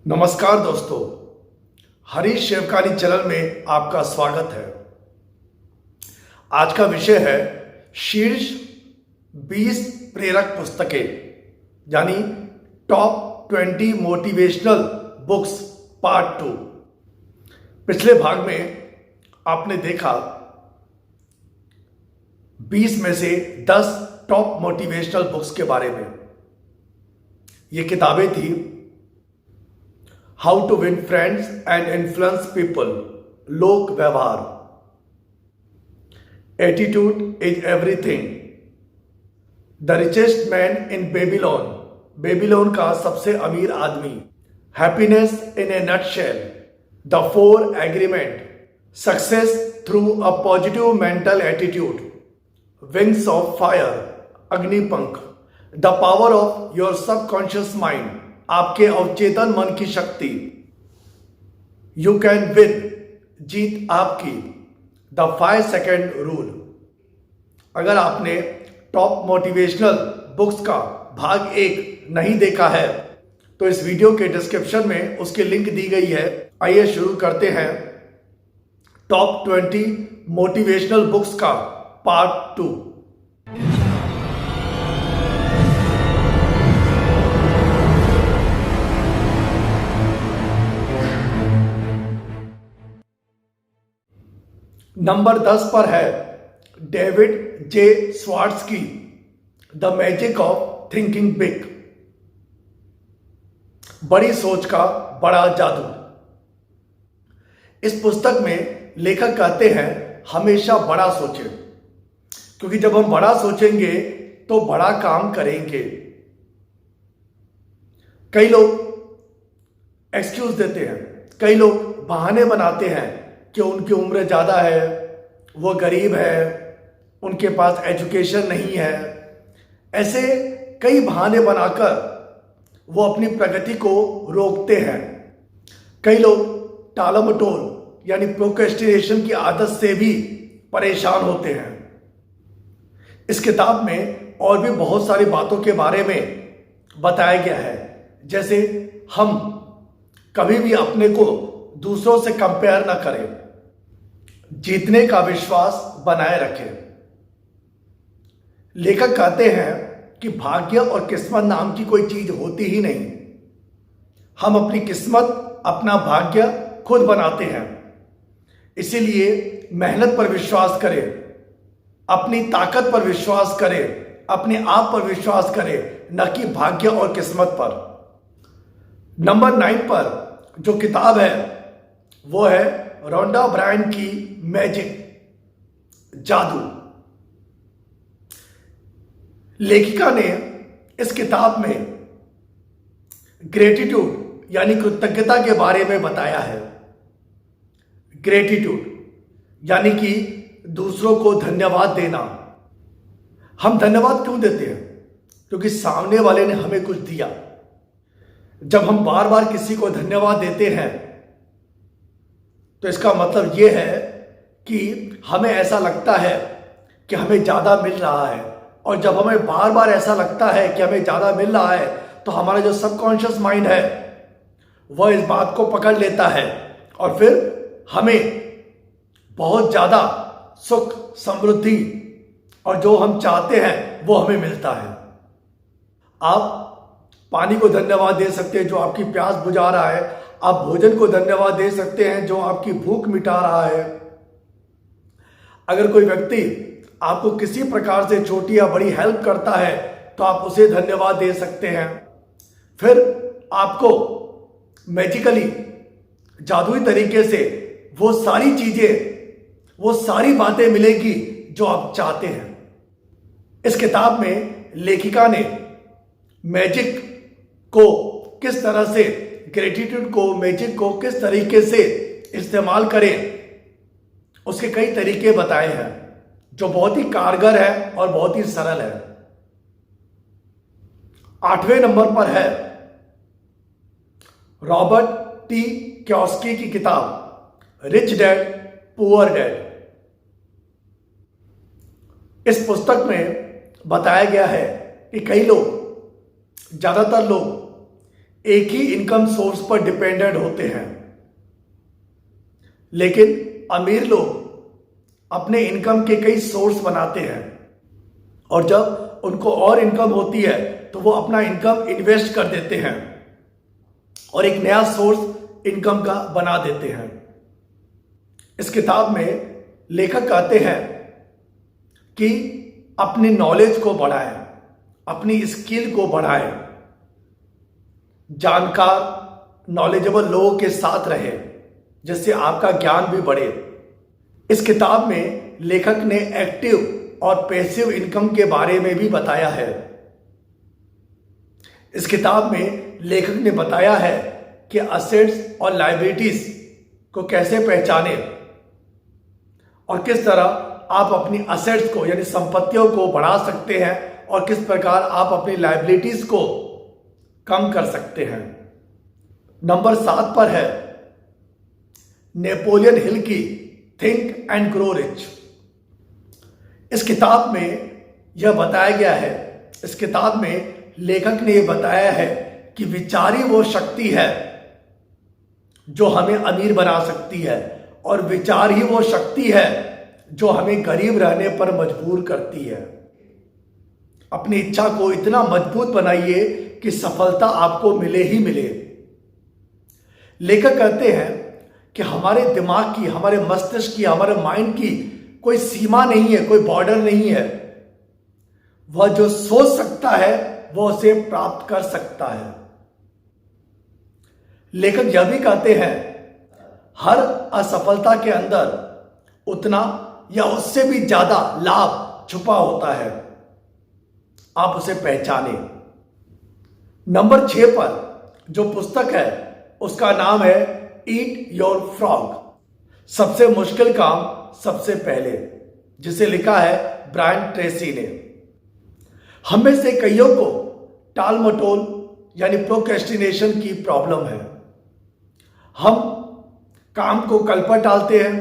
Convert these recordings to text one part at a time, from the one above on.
नमस्कार दोस्तों, हरीश शेवकानी चैनल में आपका स्वागत है। आज का विषय है शीर्ष 20 प्रेरक पुस्तकें, यानी टॉप 20 मोटिवेशनल बुक्स पार्ट 2। पिछले भाग में आपने देखा 20 में से 10 टॉप मोटिवेशनल बुक्स के बारे में। ये किताबें थी how to win friends and influence people, लोक व्यवहार, attitude is everything, the richest man in Babylon, Babylon का सबसे अमीर आदमी, happiness in a nutshell, the 4 agreement, success through a positive mental attitude, wings of fire, Agnipankh, the power of your subconscious mind, आपके अवचेतन मन की शक्ति, यू कैन विन, जीत आपकी, द 5 सेकेंड रूल। अगर आपने टॉप मोटिवेशनल बुक्स का भाग 1 नहीं देखा है तो इस वीडियो के डिस्क्रिप्शन में उसकी लिंक दी गई है। आइए शुरू करते हैं टॉप 20 मोटिवेशनल बुक्स का पार्ट 2। नंबर 10 पर है डेविड जे स्वार्ट्ज की the magic of thinking big, बड़ी सोच का बड़ा जादू। इस पुस्तक में लेखक कहते हैं हमेशा बड़ा सोचें, क्योंकि जब हम बड़ा सोचेंगे तो बड़ा काम करेंगे। कई लोग एक्सक्यूज देते हैं, कई लोग बहाने बनाते हैं कि उनकी उम्र ज़्यादा है, वो गरीब है, उनके पास एजुकेशन नहीं है। ऐसे कई बहाने बनाकर वो अपनी प्रगति को रोकते हैं। कई लोग टालमटोल यानी प्रोक्रेस्टिनेशन की आदत से भी परेशान होते हैं। इस किताब में और भी बहुत सारी बातों के बारे में बताया गया है, जैसे हम कभी भी अपने को दूसरों से कंपेयर ना करें, जीतने का विश्वास बनाए रखें। लेखक कहते हैं कि भाग्य और किस्मत नाम की कोई चीज होती ही नहीं। हम अपनी किस्मत, अपना भाग्य खुद बनाते हैं। इसीलिए मेहनत पर विश्वास करें, अपनी ताकत पर विश्वास करें, अपने आप पर विश्वास करें, न कि भाग्य और किस्मत पर। नंबर 9 पर जो किताब है वो है रोंडा ब्रायन की मैजिक, जादू। लेखिका ने इस किताब में ग्रेटिट्यूड यानी कृतज्ञता के बारे में बताया है। ग्रेटिट्यूड यानी कि दूसरों को धन्यवाद देना। हम धन्यवाद क्यों देते हैं? क्योंकि सामने वाले ने हमें कुछ दिया। जब हम बार बार किसी को धन्यवाद देते हैं तो इसका मतलब यह है कि हमें ऐसा लगता है कि हमें ज़्यादा मिल रहा है, और जब हमें बार बार ऐसा लगता है कि हमें ज़्यादा मिल रहा है तो हमारा जो सबकॉन्शियस माइंड है वह इस बात को पकड़ लेता है और फिर हमें बहुत ज़्यादा सुख, समृद्धि और जो हम चाहते हैं वो हमें मिलता है। आप पानी को धन्यवाद दे सकते हैं जो आपकी प्यास बुझा रहा है। आप भोजन को धन्यवाद दे सकते हैं जो आपकी भूख मिटा रहा है। अगर कोई व्यक्ति आपको किसी प्रकार से छोटी या बड़ी हेल्प करता है तो आप उसे धन्यवाद दे सकते हैं। फिर आपको मैजिकली, जादुई तरीके से वो सारी चीजें, वो सारी बातें मिलेगी जो आप चाहते हैं। इस किताब में लेखिका ने मैजिक को किस तरह से, ग्रेटिट्यूड को, मैजिक को किस तरीके से इस्तेमाल करें, उसके कई तरीके बताए हैं जो बहुत ही कारगर है और बहुत ही सरल है। 8वें नंबर पर है रॉबर्ट टी कियोसाकी की किताब रिच डैड पुअर डैड। इस पुस्तक में बताया गया है कि कई लोग, ज्यादातर लोग एक ही इनकम सोर्स पर डिपेंडेंट होते हैं, लेकिन अमीर लोग अपने इनकम के कई सोर्स बनाते हैं और जब उनको और इनकम होती है तो वो अपना इनकम इन्वेस्ट कर देते हैं और एक नया सोर्स इनकम का बना देते हैं। इस किताब में लेखक कहते हैं कि अपनी नॉलेज को बढ़ाएं, अपनी स्किल को बढ़ाएं, जानकार नॉलेजेबल लोगों के साथ रहे जिससे आपका ज्ञान भी बढ़े। इस किताब में लेखक ने एक्टिव और पैसिव इनकम के बारे में भी बताया है। इस किताब में लेखक ने बताया है कि असेट्स और लायबिलिटीज को कैसे पहचाने और किस तरह आप अपनी असेट्स को यानी संपत्तियों को बढ़ा सकते हैं और किस प्रकार आप अपनी लायबिलिटीज को कम कर सकते हैं। नंबर 7 पर है नेपोलियन हिल की थिंक एंड ग्रो रिच। इस किताब में यह बताया गया है, इस किताब में लेखक ने यह बताया है कि विचार ही वो शक्ति है जो हमें अमीर बना सकती है और विचार ही वो शक्ति है जो हमें गरीब रहने पर मजबूर करती है। अपनी इच्छा को इतना मजबूत बनाइए कि सफलता आपको मिले ही मिले। लेखक कहते हैं कि हमारे दिमाग की, हमारे मस्तिष्क की, हमारे माइंड की कोई सीमा नहीं है, कोई बॉर्डर नहीं है। वह जो सोच सकता है वह उसे प्राप्त कर सकता है। लेखक यह भी कहते हैं हर असफलता के अंदर उतना या उससे भी ज्यादा लाभ छुपा होता है, आप उसे पहचाने। नंबर 6 पर जो पुस्तक है उसका नाम है ईट योर फ्रॉग, सबसे मुश्किल काम सबसे पहले, जिसे लिखा है ब्रायन ट्रेसी ने। हम में से कईयों को टाल मटोल यानी प्रोक्रेस्टिनेशन की प्रॉब्लम है। हम काम को कल पर टालते हैं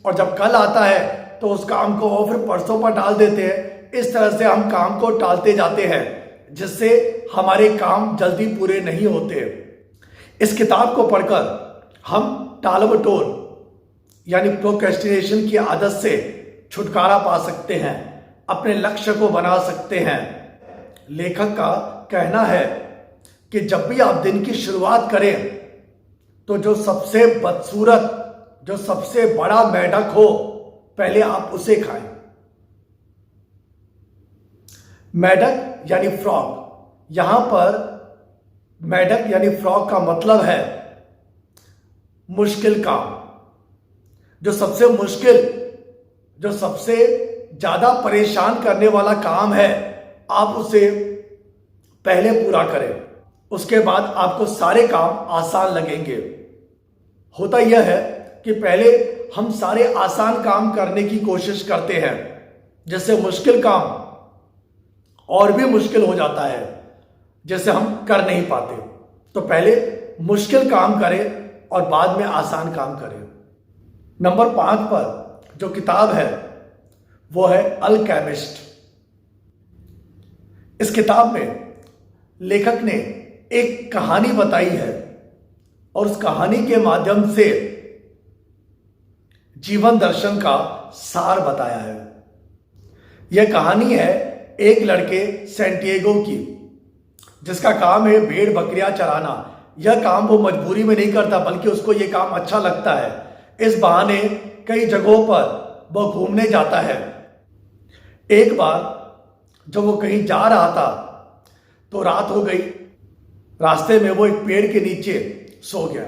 और जब कल आता है तो उस काम को और फिर परसों पर टाल देते हैं। इस तरह से हम काम को टालते जाते हैं जिससे हमारे काम जल्दी पूरे नहीं होते। इस किताब को पढ़कर हम टाल मटोल यानी प्रोक्रेस्टिनेशन की आदत से छुटकारा पा सकते हैं, अपने लक्ष्य को बना सकते हैं। लेखक का कहना है कि जब भी आप दिन की शुरुआत करें तो जो सबसे बदसूरत, जो सबसे बड़ा मेढक हो, पहले आप उसे खाएं। मेढक यानी फ्रॉग, यहां पर मेढक यानी फ्रॉग का मतलब है मुश्किल काम। जो सबसे मुश्किल, जो सबसे ज्यादा परेशान करने वाला काम है, आप उसे पहले पूरा करें, उसके बाद आपको सारे काम आसान लगेंगे। होता यह है कि पहले हम सारे आसान काम करने की कोशिश करते हैं, जिससे मुश्किल काम और भी मुश्किल हो जाता है, जैसे हम कर नहीं पाते। तो पहले मुश्किल काम करें और बाद में आसान काम करें। नंबर 5 पर जो किताब है वो है अल्केमिस्ट। इस किताब में लेखक ने एक कहानी बताई है और उस कहानी के माध्यम से जीवन दर्शन का सार बताया है। यह कहानी है एक लड़के सैंटियागो की, जिसका काम है भेड़ बकरियां चराना। यह काम वो मजबूरी में नहीं करता, बल्कि उसको यह काम अच्छा लगता है। इस बहाने कई जगहों पर वो घूमने जाता है। एक बार जब वो कहीं जा रहा था तो रात हो गई। रास्ते में वो एक पेड़ के नीचे सो गया।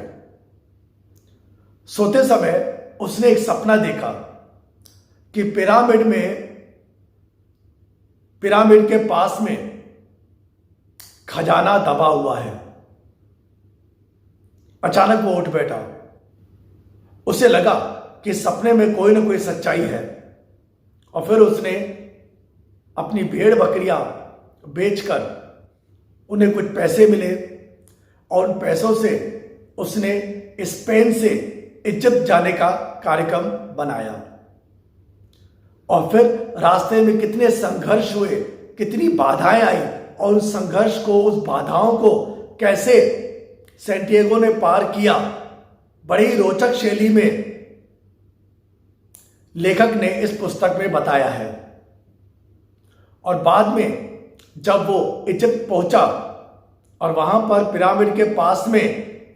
सोते समय उसने एक सपना देखा कि पिरामिड के पास में खजाना दबा हुआ है। अचानक वो उठ बैठा। उसे लगा कि सपने में कोई ना कोई सच्चाई है और फिर उसने अपनी भेड़ बकरियां बेचकर उन्हें कुछ पैसे मिले और उन पैसों से उसने स्पेन से इजिप्ट जाने का कार्यक्रम बनाया। और फिर रास्ते में कितने संघर्ष हुए, कितनी बाधाएं आई और उस संघर्ष को, उस बाधाओं को कैसे सैंटियागो ने पार किया, बड़ी रोचक शैली में लेखक ने इस पुस्तक में बताया है। और बाद में जब वो इजिप्ट पहुंचा और वहां पर पिरामिड के पास में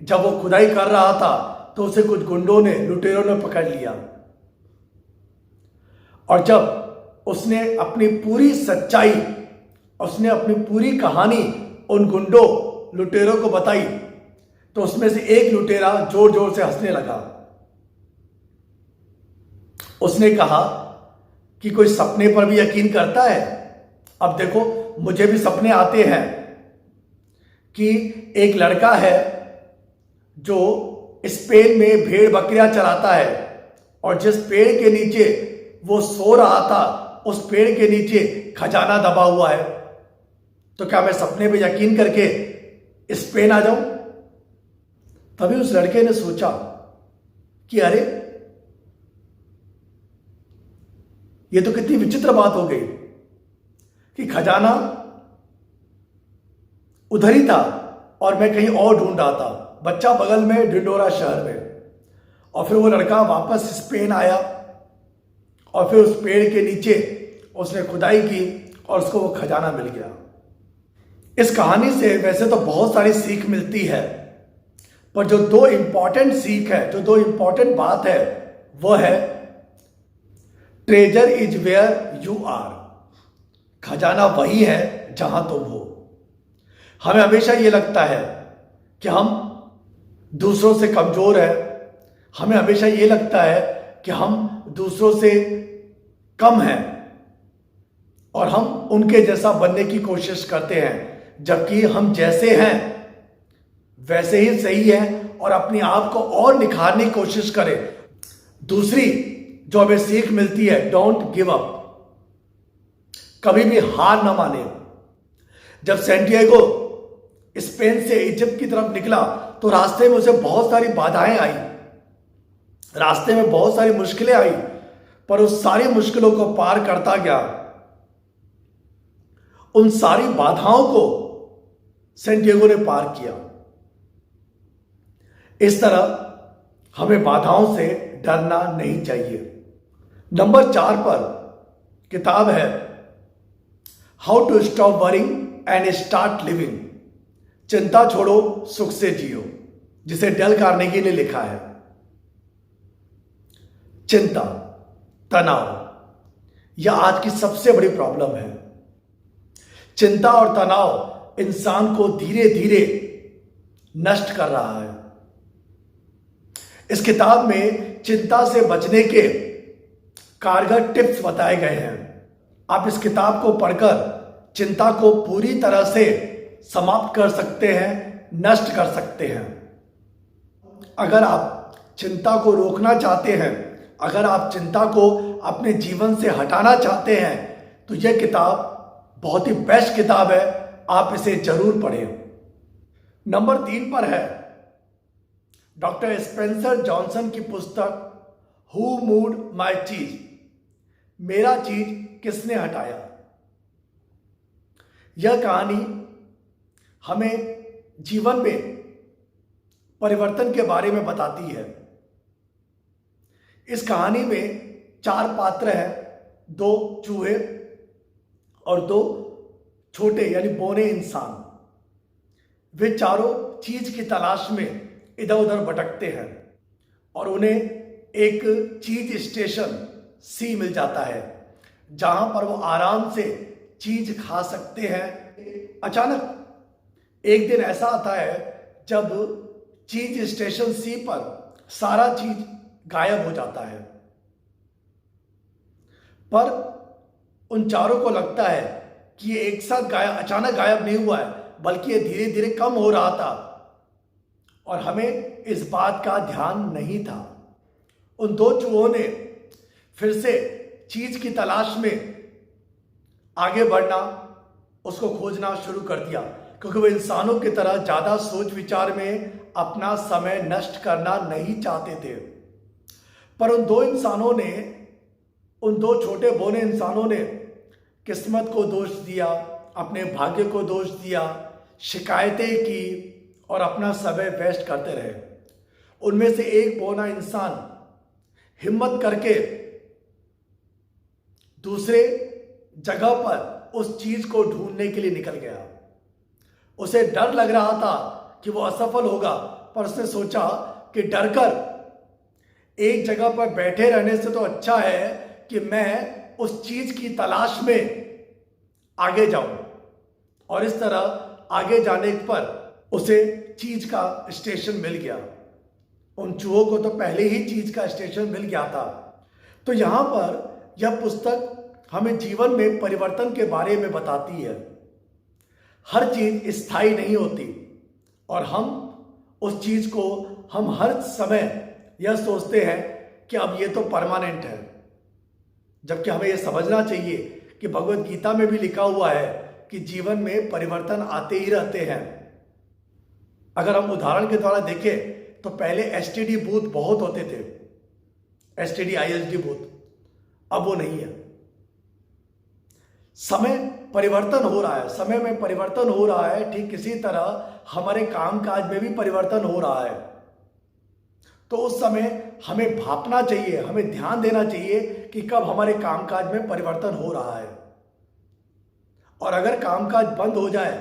जब वो खुदाई कर रहा था तो उसे कुछ गुंडों ने, लुटेरों ने पकड़ लिया। और जब उसने अपनी पूरी सच्चाई, उसने अपनी पूरी कहानी उन गुंडों, लुटेरों को बताई तो उसमें से एक लुटेरा जोर जोर से हंसने लगा। उसने कहा कि कोई सपने पर भी यकीन करता है? अब देखो, मुझे भी सपने आते हैं कि एक लड़का है जो स्पेन में भेड़ बकरियां चराता है और जिस पेड़ के नीचे वो सो रहा था उस पेड़ के नीचे खजाना दबा हुआ है। तो क्या मैं सपने पे यकीन करके स्पेन आ जाऊं? तभी उस लड़के ने सोचा कि अरे, ये तो कितनी विचित्र बात हो गई कि खजाना उधर ही था और मैं कहीं और ढूंढ रहा था। बच्चा बगल में ढिंडोरा शहर में, और फिर वो लड़का वापस स्पेन आया और फिर उस पेड़ के नीचे उसने खुदाई की और उसको वो खजाना मिल गया। इस कहानी से वैसे तो बहुत सारी सीख मिलती है, पर जो दो इंपॉर्टेंट सीख है, जो दो इंपॉर्टेंट बात है, वो है treasure is where you are. खजाना वही है जहां तुम हो। हमें हमेशा ये लगता है कि हम दूसरों से कमजोर हैं, हमें हमेशा ये लगता है कि हम दूसरों से कम हैं और हम उनके जैसा बनने की कोशिश करते हैं, जबकि हम जैसे हैं वैसे ही सही है और अपने आप को और निखारने की कोशिश करें। दूसरी जो हमें सीख मिलती है, डोंट गिव अप, कभी भी हार ना माने। जब सैंटियागो स्पेन से इजिप्ट की तरफ निकला तो रास्ते में उसे बहुत सारी बाधाएं आई, रास्ते में बहुत सारी मुश्किलें आई, पर उस सारी मुश्किलों को पार करता गया। उन सारी बाधाओं को सैंटियागो ने पार किया। इस तरह हमें बाधाओं से डरना नहीं चाहिए। नंबर 4 पर किताब है how to stop worrying and start living. चिंता छोड़ो, सुख से जियो, जिसे डेल कार्नेगी ने लिखा है। चिंता, तनाव यह आज की सबसे बड़ी प्रॉब्लम है। चिंता और तनाव इंसान को धीरे धीरे नष्ट कर रहा है। इस किताब में चिंता से बचने के कारगर टिप्स बताए गए हैं। आप इस किताब को पढ़कर चिंता को पूरी तरह से समाप्त कर सकते हैं, नष्ट कर सकते हैं। अगर आप चिंता को रोकना चाहते हैं, अगर आप चिंता को अपने जीवन से हटाना चाहते हैं, तो यह किताब बहुत ही बेस्ट किताब है, आप इसे जरूर पढ़ें। नंबर 3 पर है डॉक्टर स्पेंसर जॉनसन की पुस्तक हु मूव्ड माय चीज, मेरा चीज किसने हटाया। यह कहानी हमें जीवन में परिवर्तन के बारे में बताती है। इस कहानी में 4 पात्र हैं, 2 चूहे और 2 छोटे यानी बौने इंसान। वे चारों चीज की तलाश में इधर उधर भटकते हैं और उन्हें एक चीज स्टेशन सी मिल जाता है जहां पर वो आराम से चीज खा सकते हैं। अचानक एक दिन ऐसा आता है जब चीज स्टेशन सी पर सारा चीज गायब हो जाता है, पर उन चारों को लगता है कि ये एक साथ अचानक गायब नहीं हुआ है, बल्कि ये धीरे धीरे कम हो रहा था और हमें इस बात का ध्यान नहीं था। उन 2 चूहों ने फिर से चीज की तलाश में आगे बढ़ना, उसको खोजना शुरू कर दिया, क्योंकि वो इंसानों की तरह ज्यादा सोच विचार में अपना समय नष्ट करना नहीं चाहते थे। पर उन 2 इंसानों ने, उन 2 छोटे बौने इंसानों ने किस्मत को दोष दिया, अपने भाग्य को दोष दिया, शिकायतें की और अपना समय वेस्ट करते रहे। उनमें से एक बौना इंसान हिम्मत करके दूसरे जगह पर उस चीज को ढूंढने के लिए निकल गया। उसे डर लग रहा था कि वो असफल होगा, पर उसने सोचा कि डरकर एक जगह पर बैठे रहने से तो अच्छा है कि मैं उस चीज की तलाश में आगे जाऊं। और इस तरह आगे जाने पर उसे चीज का स्टेशन मिल गया। उन चूहों को तो पहले ही चीज का स्टेशन मिल गया था। तो यहां पर यह पुस्तक हमें जीवन में परिवर्तन के बारे में बताती है। हर चीज स्थायी नहीं होती और हम उस चीज को हम हर समय यह सोचते हैं कि अब ये तो परमानेंट है, जबकि हमें यह समझना चाहिए कि भगवत गीता में भी लिखा हुआ है कि जीवन में परिवर्तन आते ही रहते हैं। अगर हम उदाहरण के द्वारा देखें तो पहले एसटीडी बूथ बहुत होते थे, एसटीडी आईएसडी बूथ, अब वो नहीं है। समय परिवर्तन हो रहा है, समय में परिवर्तन हो रहा है। ठीक इसी तरह हमारे कामकाज में भी परिवर्तन हो रहा है। तो उस समय हमें भापना चाहिए, हमें ध्यान देना चाहिए कि कब हमारे कामकाज में परिवर्तन हो रहा है। और अगर कामकाज बंद हो जाए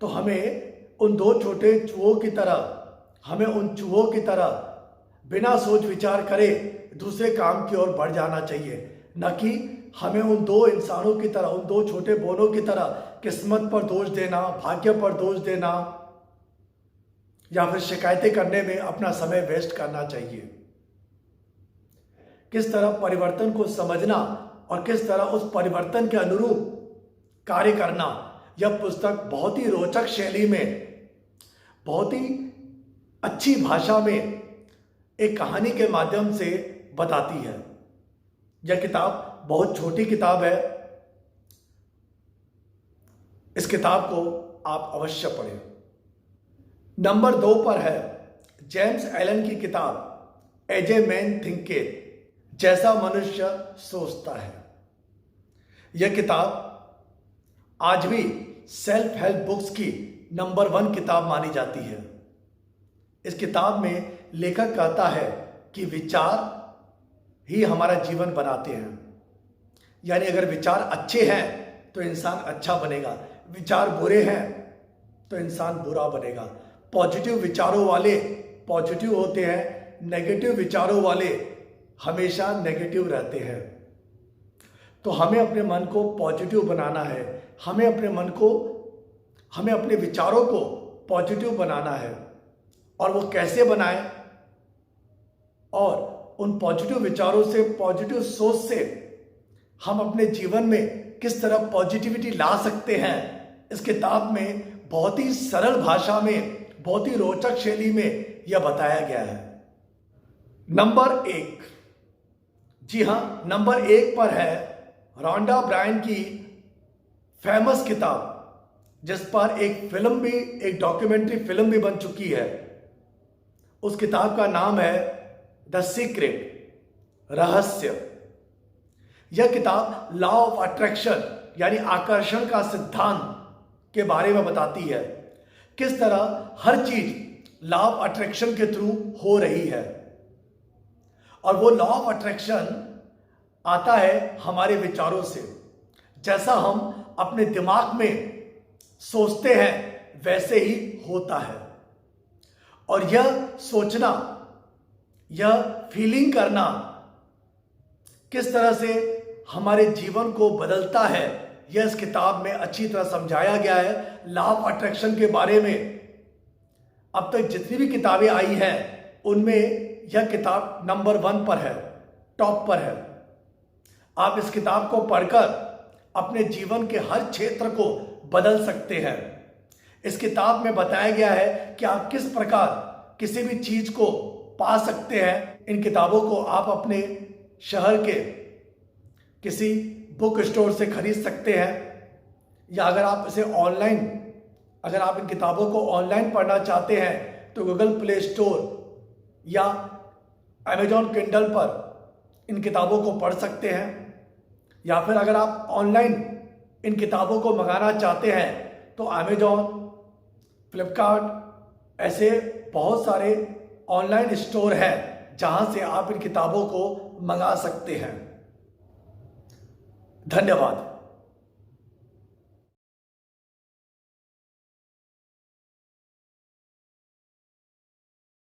तो हमें उन दो छोटे चूहों की तरह, हमें उन चूहों की तरह बिना सोच विचार करे दूसरे काम की ओर बढ़ जाना चाहिए, न कि हमें उन दो इंसानों की तरह, उन दो छोटे बोनों की तरह किस्मत पर दोष देना, भाग्य पर दोष देना या फिर शिकायतें करने में अपना समय वेस्ट करना चाहिए। किस तरह परिवर्तन को समझना और किस तरह उस परिवर्तन के अनुरूप कार्य करना, यह पुस्तक बहुत ही रोचक शैली में, बहुत ही अच्छी भाषा में एक कहानी के माध्यम से बताती है। यह किताब बहुत छोटी किताब है। इस किताब को आप अवश्य पढ़ें। नंबर 2 पर है जेम्स एलन की किताब एज ए मैन थिंकेथ, जैसा मनुष्य सोचता है। यह किताब आज भी सेल्फ हेल्प बुक्स की नंबर 1 किताब मानी जाती है। इस किताब में लेखक कहता है कि विचार ही हमारा जीवन बनाते हैं। यानी अगर विचार अच्छे हैं तो इंसान अच्छा बनेगा, विचार बुरे हैं तो इंसान बुरा बनेगा। पॉजिटिव विचारों वाले पॉजिटिव होते हैं, नेगेटिव विचारों वाले हमेशा नेगेटिव रहते हैं। तो हमें अपने मन को पॉजिटिव बनाना है, हमें अपने विचारों को पॉजिटिव बनाना है। और वो कैसे बनाएं, और उन पॉजिटिव विचारों से, पॉजिटिव सोच से हम अपने जीवन में किस तरह पॉजिटिविटी ला सकते हैं, इस किताब में बहुत ही सरल भाषा में, बहुत ही रोचक शैली में यह बताया गया है। नंबर 1, जी हां, नंबर 1 पर है रोंडा ब्रायन की फेमस किताब, जिस पर एक फिल्म भी, एक डॉक्यूमेंट्री फिल्म भी बन चुकी है। उस किताब का नाम है द सीक्रेट, रहस्य। यह किताब लॉ ऑफ अट्रैक्शन यानी आकर्षण का सिद्धांत के बारे में बताती है। किस तरह हर चीज लॉ ऑफ अट्रैक्शन के थ्रू हो रही है। और वो लॉ ऑफ अट्रैक्शन आता है हमारे विचारों से। जैसा हम अपने दिमाग में सोचते हैं वैसे ही होता है। और यह सोचना, यह फीलिंग करना किस तरह से हमारे जीवन को बदलता है, यह इस किताब में अच्छी तरह समझाया गया है। लॉ ऑफ अट्रैक्शन के बारे में अब तक जितनी भी किताबें आई हैं उनमें यह किताब नंबर 1 पर है, टॉप पर है। आप इस किताब को पढ़कर अपने जीवन के हर क्षेत्र को बदल सकते हैं। इस किताब में बताया गया है कि आप किस प्रकार किसी भी चीज को पा सकते हैं। इन किताबों को आप अपने शहर के किसी बुक स्टोर से खरीद सकते हैं, या अगर आप इसे ऑनलाइन, अगर आप इन किताबों को ऑनलाइन पढ़ना चाहते हैं तो गूगल प्ले स्टोर या अमेजॉन किंडल पर इन किताबों को पढ़ सकते हैं। या फिर अगर आप ऑनलाइन इन किताबों को मंगाना चाहते हैं तो अमेजॉन, फ्लिपकार्ट ऐसे बहुत सारे ऑनलाइन स्टोर हैं जहां से आप इन किताबों को मंगा सकते हैं। धन्यवाद।